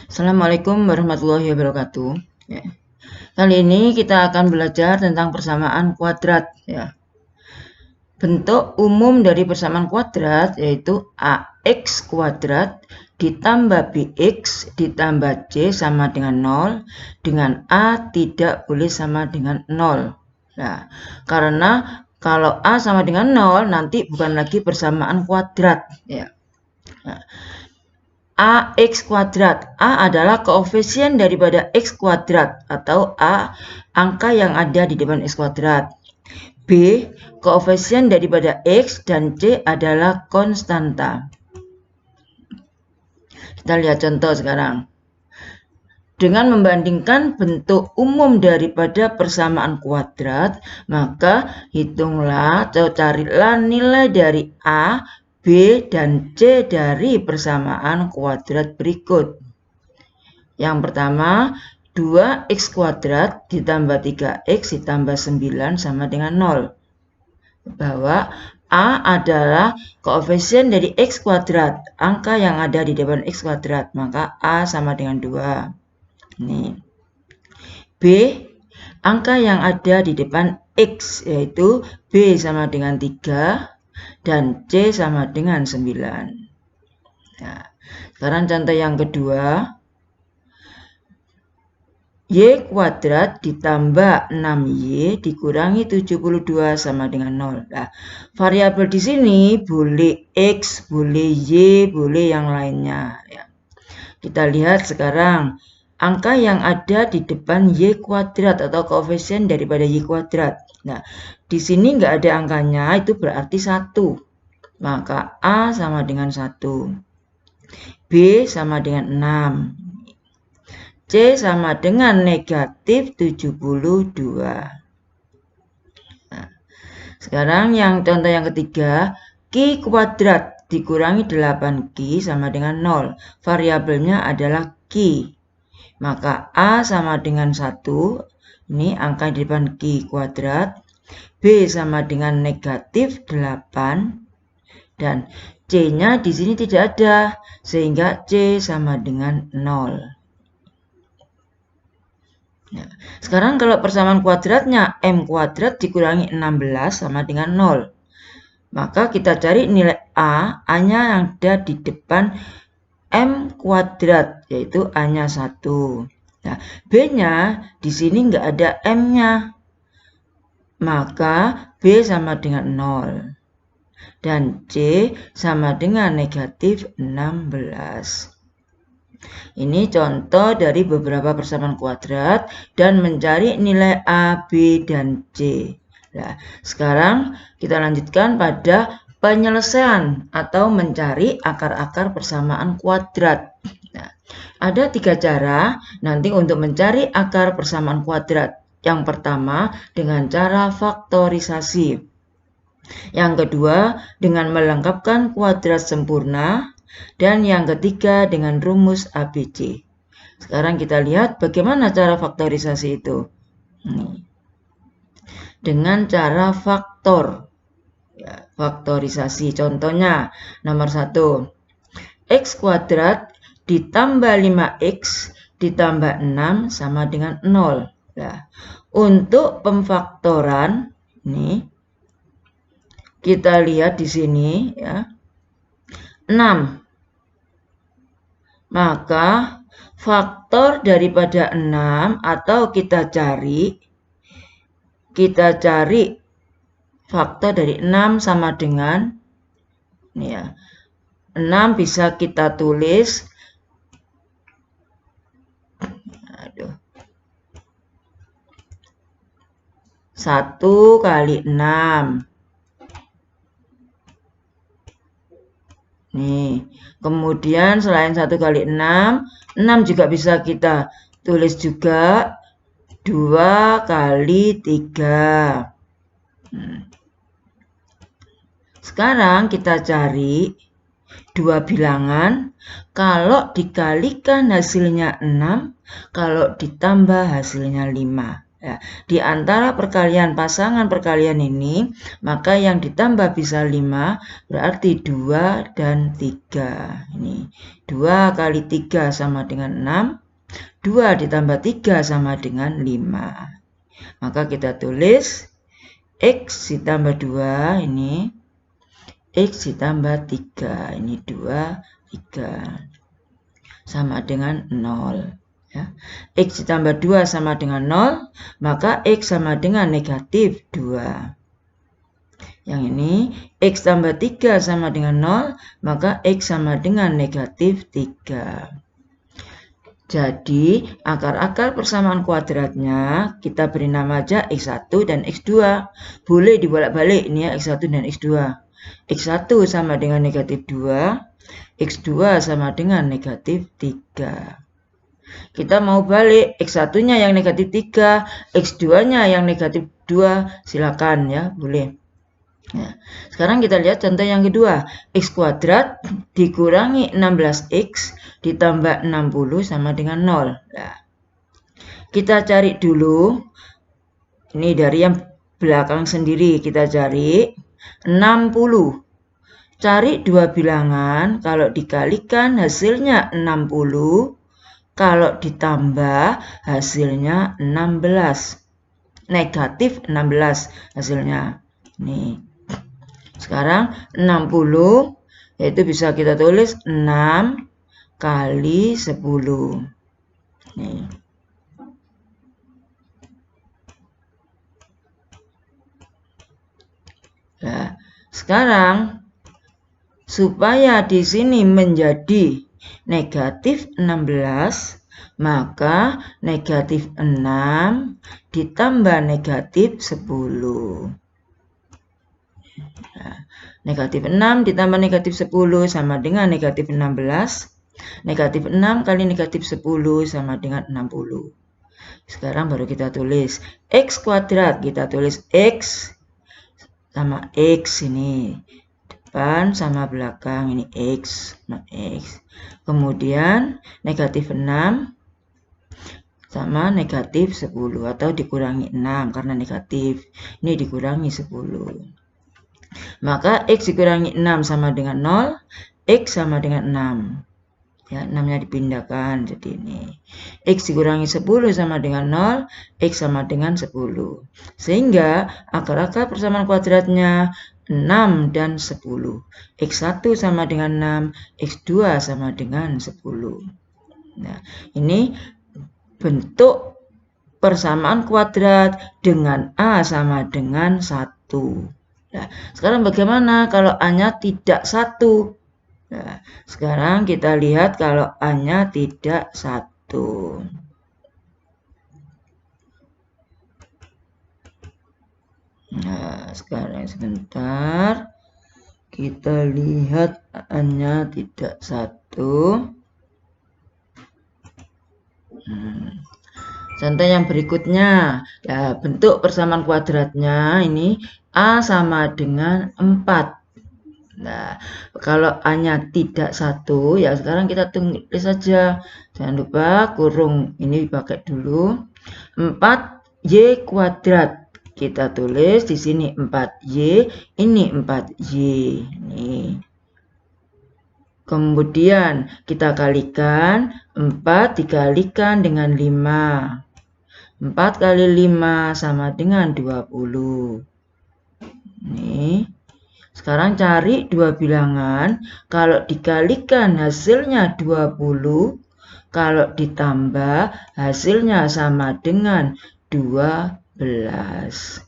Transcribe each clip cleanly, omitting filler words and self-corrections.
Assalamualaikum warahmatullahi wabarakatuh. Ya. Kali ini kita akan belajar tentang persamaan kuadrat. Ya. Bentuk umum dari persamaan kuadrat yaitu AX kuadrat ditambah BX ditambah C sama dengan 0, dengan A tidak boleh sama dengan 0. Nah, karena kalau A sama dengan 0 nanti bukan lagi persamaan kuadrat. Ya. Nah, AX kuadrat. A adalah koefisien daripada X kuadrat atau A angka yang ada di depan X kuadrat. B koefisien daripada X dan C adalah konstanta. Kita lihat contoh sekarang. Dengan membandingkan bentuk umum daripada persamaan kuadrat, maka hitunglah atau carilah nilai dari A, B, dan C dari persamaan kuadrat berikut. Yang pertama, 2x kuadrat ditambah 3x ditambah 9 sama dengan 0. Bahwa A adalah koefisien dari x kuadrat, angka yang ada di depan x kuadrat, maka A sama dengan 2. Ini. B, angka yang ada di depan x, yaitu B sama dengan 3 dan C sama dengan 9. Nah, sekarang contoh yang kedua. Y kuadrat ditambah 6Y dikurangi 72 sama dengan 0. Nah, variabel di sini boleh X, boleh Y, boleh yang lainnya. Ya. Kita lihat sekarang. Angka yang ada di depan Y kuadrat atau koefisien daripada Y kuadrat. Nah, di sini nggak ada angkanya, itu berarti 1. Maka A sama dengan 1. B sama dengan 6. C sama dengan negatif 72. Nah, sekarang yang contoh yang ketiga, Q kuadrat dikurangi 8Q sama dengan 0. Variabelnya adalah Q. Maka A sama dengan 1. Ini angka di depan Q kuadrat. B sama dengan negatif 8. Dan C-nya di sini tidak ada. Sehingga C sama dengan 0. Ya. Sekarang kalau persamaan kuadratnya M kuadrat dikurangi 16 sama dengan 0. Maka kita cari nilai A, A-nya yang ada di depan M kuadrat, yaitu A-nya 1. Nah, B-nya di sini nggak ada M-nya. Maka B sama dengan 0. Dan C sama dengan negatif 16. Ini contoh dari beberapa persamaan kuadrat dan mencari nilai A, B, dan C. Nah, sekarang kita lanjutkan pada penyelesaian atau mencari akar-akar persamaan kuadrat. Nah, ada 3 cara nanti untuk mencari akar persamaan kuadrat. Yang pertama dengan cara faktorisasi. Yang kedua dengan melengkapkan kuadrat sempurna. Dan yang ketiga dengan rumus ABC. Sekarang kita lihat bagaimana cara faktorisasi itu. Dengan cara faktor. Ya, faktorisasi. Contohnya nomor 1. X kuadrat ditambah 5X ditambah 6 sama dengan 0. Nah, untuk pemfaktoran ini kita lihat di sini ya. 6. Maka faktor daripada 6 atau kita cari faktor dari 6 sama dengan ini ya. 6 bisa kita tulis 1 kali 6. Nih, kemudian selain 1 kali 6, 6 juga bisa kita tulis juga 2 kali 3. Sekarang kita cari dua bilangan, kalau dikalikan hasilnya 6, kalau ditambah hasilnya 5. Ya, di antara perkalian pasangan perkalian ini, maka yang ditambah bisa 5, berarti 2 dan 3. Ini 2 kali 3 sama dengan 6, 2 ditambah 3 sama dengan 5. Maka kita tulis X ditambah 2, ini X ditambah 3, ini 2, 3, sama dengan 0. Ya. X ditambah 2 sama dengan 0, maka X sama dengan negatif 2. Yang ini, X tambah 3 sama dengan 0, maka X sama dengan negatif 3. Jadi, akar-akar persamaan kuadratnya kita beri nama aja X1 dan X2. Boleh dibolak-balik ini ya, X1 dan X2. X1 sama dengan negatif 2, X2 sama dengan negatif 3. Kita mau balik, X1-nya yang negatif 3, X2-nya yang negatif 2, silakan ya, boleh. Nah, sekarang kita lihat contoh yang kedua, X kuadrat dikurangi 16X ditambah 60 sama dengan 0. Nah, kita cari dulu, ini dari yang belakang sendiri, kita cari 60. Cari dua bilangan, kalau dikalikan hasilnya 60, kalau ditambah hasilnya 16. Negatif 16 hasilnya. Nih. Sekarang 60 yaitu bisa kita tulis 6 kali 10. Nih. Nah, sekarang supaya di sini menjadi negatif 16, maka negatif 6 ditambah negatif 10. Nah, negatif 6 ditambah negatif 10 sama dengan negatif 16. Negatif 6 kali negatif 10 sama dengan 60. Sekarang baru kita tulis X kuadrat. Kita tulis X sama X ini. Depan sama belakang ini X. Nah, X. Kemudian negatif 6 sama negatif 10 atau dikurangi 6 karena negatif. Ini dikurangi 10. Maka X dikurangi 6 sama dengan 0. X sama dengan 6. Ya, 6-nya dipindahkan jadi ini. X dikurangi 10 sama dengan 0, X sama dengan 10. Sehingga akar-akar persamaan kuadratnya 6 dan 10. X1 sama dengan 6, X2 sama dengan 10. Nah, ini bentuk persamaan kuadrat dengan A sama dengan 1. Nah, sekarang bagaimana kalau A-nya tidak 1? Nah, sekarang kita lihat kalau A-nya tidak 1. Nah, sekarang sebentar. Kita lihat A-nya tidak 1. Contoh yang berikutnya. Ya, bentuk persamaan kuadratnya ini A sama dengan 4. Nah, kalau A-nya tidak 1, ya sekarang kita tulis saja. Jangan lupa kurung ini dipakai dulu. 4Y kuadrat. Kita tulis di sini 4Y, ini 4Y. Ini. Kemudian kita kalikan, 4 dikalikan dengan 5. 4 kali 5 sama dengan 20. Ini. Sekarang cari dua bilangan, kalau dikalikan hasilnya 20, kalau ditambah hasilnya sama dengan 12.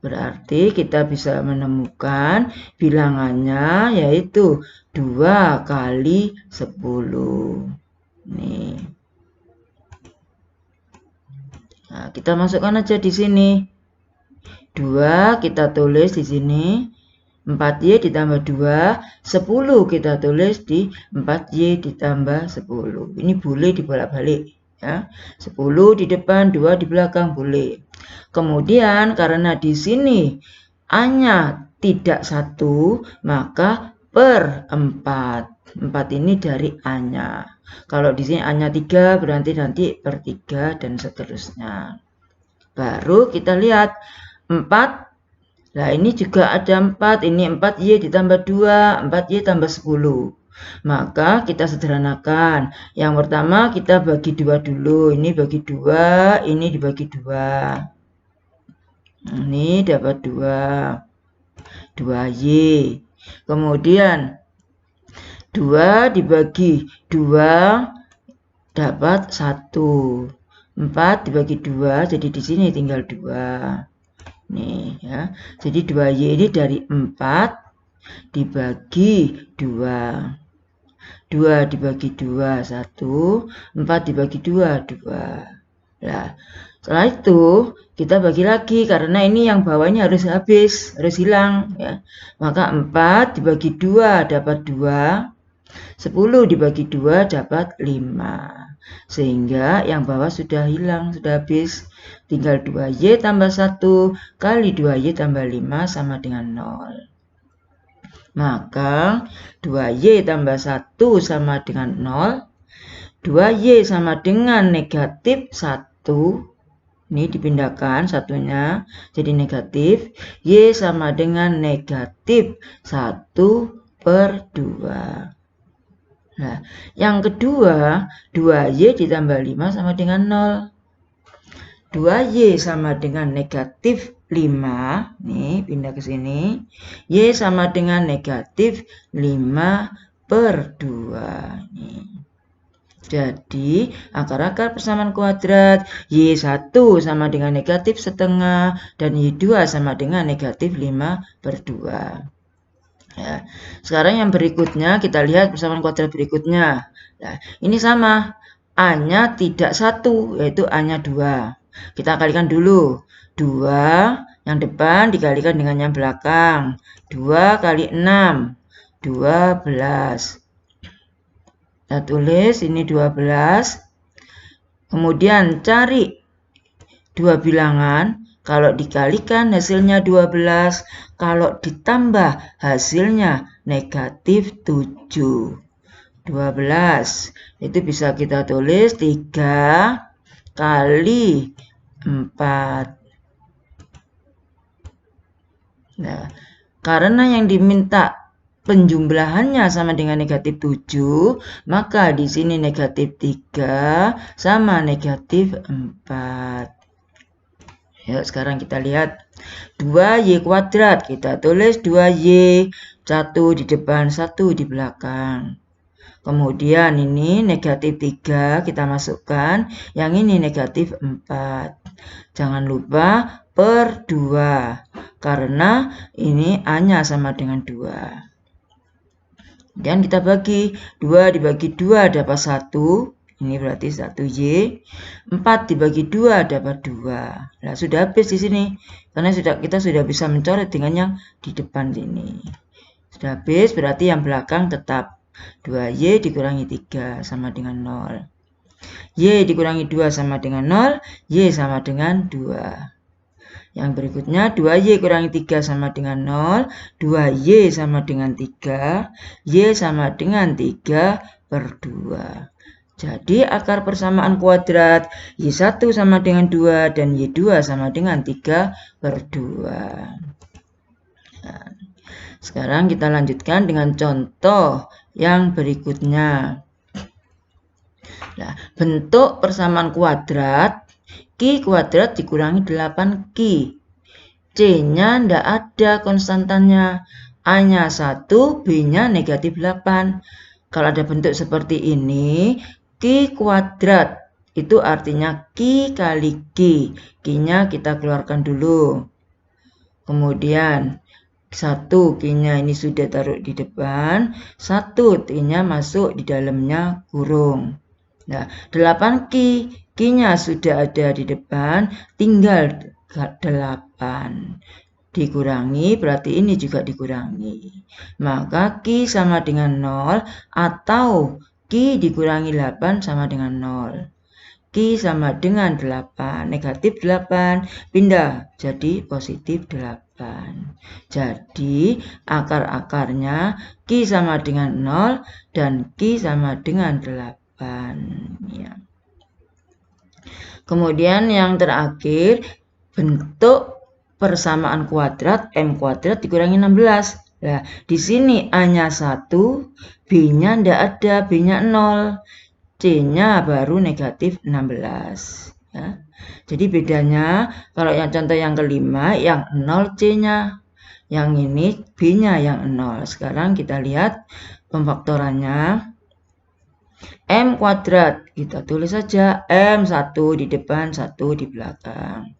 Berarti kita bisa menemukan bilangannya yaitu 2 kali 10. Nih. Nah, kita masukkan aja di sini. 2 kita tulis di sini. 4Y ditambah 2, 10 kita tulis di 4Y ditambah 10. Ini boleh dibolak-balik. Ya. 10 di depan, 2 di belakang, boleh. Kemudian karena di sini A-nya tidak 1, maka per 4. 4 ini dari A-nya. Kalau di sini A-nya 3, berarti nanti per 3 dan seterusnya. Baru kita lihat 4. Nah, ini juga ada 4. Ini 4Y ditambah 2. 4Y tambah 10. Maka kita sederhanakan. Yang pertama kita bagi 2 dulu. Ini bagi 2. Ini dibagi 2. Ini dapat 2. 2Y. Kemudian 2 dibagi 2 dapat 1. 4 dibagi 2, jadi di sini tinggal 2. Nih ya. Jadi 2Y ini dari 4 dibagi 2. 2 dibagi 2, 1. 4 dibagi 2, 2. Nah, setelah itu kita bagi lagi karena ini yang bawahnya harus habis, harus hilang ya. Maka 4 dibagi 2 dapat 2. 10 dibagi 2 dapat 5. Sehingga yang bawah sudah hilang, sudah habis. Tinggal 2Y tambah 1 kali 2Y tambah 5 sama dengan 0. Maka 2Y tambah 1 sama dengan 0. 2Y sama dengan negatif 1. Ini dipindahkan satunya jadi negatif. Y sama dengan negatif 1/2. Nah, yang kedua, 2Y ditambah 5 sama dengan 0. 2Y sama dengan negatif 5. Nih, pindah ke sini. Y sama dengan negatif 5/2. Nih. Jadi, akar-akar persamaan kuadrat Y1 sama dengan negatif setengah dan Y2 sama dengan negatif 5/2. Ya. Sekarang yang berikutnya kita lihat persamaan kuadrat berikutnya. Nah, ini sama. A-nya tidak 1, yaitu A-nya 2. Kita kalikan dulu. 2 yang depan dikalikan dengan yang belakang. 2 kali 6, 12. Kita tulis ini 12. Kemudian cari dua bilangan. Kalau dikalikan hasilnya 12, kalau ditambah hasilnya negatif 7. 12 itu bisa kita tulis 3 kali 4. Nah, karena yang diminta penjumlahannya sama dengan negatif 7, maka di sini negatif 3 sama negatif 4. Yuk, sekarang kita lihat 2Y kuadrat. Kita tulis 2Y, 1 di depan, 1 di belakang. Kemudian ini negatif 3 kita masukkan. Yang ini negatif 4. Jangan lupa per 2. Karena ini A-nya sama dengan 2. Dan kita bagi. 2 dibagi 2 dapat 1. Ini berarti 1Y. 4 dibagi 2 dapat 2. Nah, sudah habis di sini. Karena kita sudah bisa mencoret dengan yang di depan sini. Sudah habis, berarti yang belakang tetap. 2Y dikurangi 3 sama dengan 0. Y dikurangi 2 sama dengan 0. Y sama dengan 2. Yang berikutnya 2Y kurangi 3 sama dengan 0. 2Y sama dengan 3. Y sama dengan 3/2. Jadi akar persamaan kuadrat Y1 sama dengan 2 dan Y2 sama dengan 3/2. Nah, sekarang kita lanjutkan dengan contoh yang berikutnya. Nah, bentuk persamaan kuadrat Q kuadrat dikurangi 8Q. C-nya tidak ada konstantannya. A-nya 1, B-nya negatif 8. Kalau ada bentuk seperti ini, Q kuadrat itu artinya Q kali Q. Q-nya kita keluarkan dulu. Kemudian 1 Q-nya ini sudah taruh di depan, 1 T-nya masuk di dalamnya kurung. Nah, 8Q, Q-nya sudah ada di depan, tinggal 8. Dikurangi, berarti ini juga dikurangi. Maka Q sama dengan 0 atau Q dikurangi 8 sama dengan 0. Q sama dengan 8. Negatif 8 pindah jadi positif 8. Jadi akar-akarnya Q sama dengan 0 dan Q sama dengan 8. Ya. Kemudian yang terakhir bentuk persamaan kuadrat M kuadrat dikurangi 16. Nah, di sini A-nya 1, B-nya ndak ada, B-nya 0. C-nya baru negatif 16. Ya. Jadi bedanya, kalau yang contoh yang kelima, yang 0 C-nya. Yang ini B-nya yang 0. Sekarang kita lihat pemfaktorannya. M kuadrat, kita tulis saja M 1 di depan, 1 di belakang.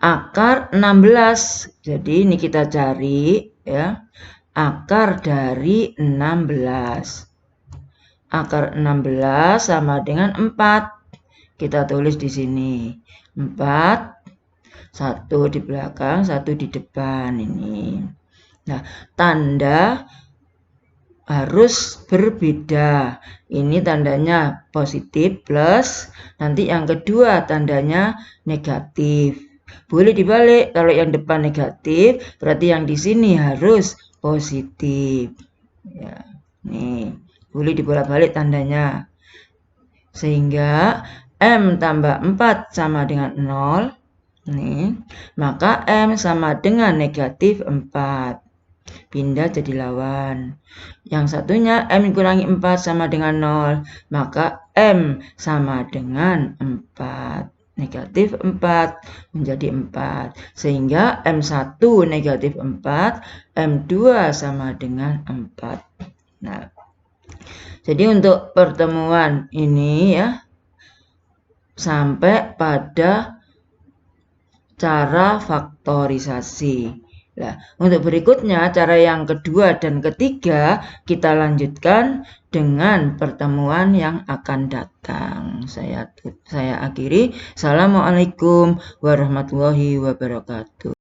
Akar 16. Jadi ini kita cari ya. Akar dari 16. Akar 16 sama dengan 4. Kita tulis di sini. 4, 1 di belakang, 1 di depan ini. Nah, tanda harus berbeda. Ini tandanya positif plus, nanti yang kedua tandanya negatif. Boleh dibalik, kalau yang depan negatif, berarti yang di sini harus positif. Ya, nih, boleh dibolak-balik tandanya. Sehingga M tambah 4 sama dengan 0. Nih, maka M sama dengan negatif 4. Pindah jadi lawan. Yang satunya M kurangi 4 sama dengan 0. Maka M sama dengan 4. Negatif 4 menjadi 4. Sehingga M1 negatif 4, M2 sama dengan 4. Nah, jadi untuk pertemuan ini ya, sampai pada cara faktorisasi. Nah, untuk berikutnya, cara yang kedua dan ketiga, kita lanjutkan dengan pertemuan yang akan datang. Saya akhiri. Assalamualaikum warahmatullahi wabarakatuh.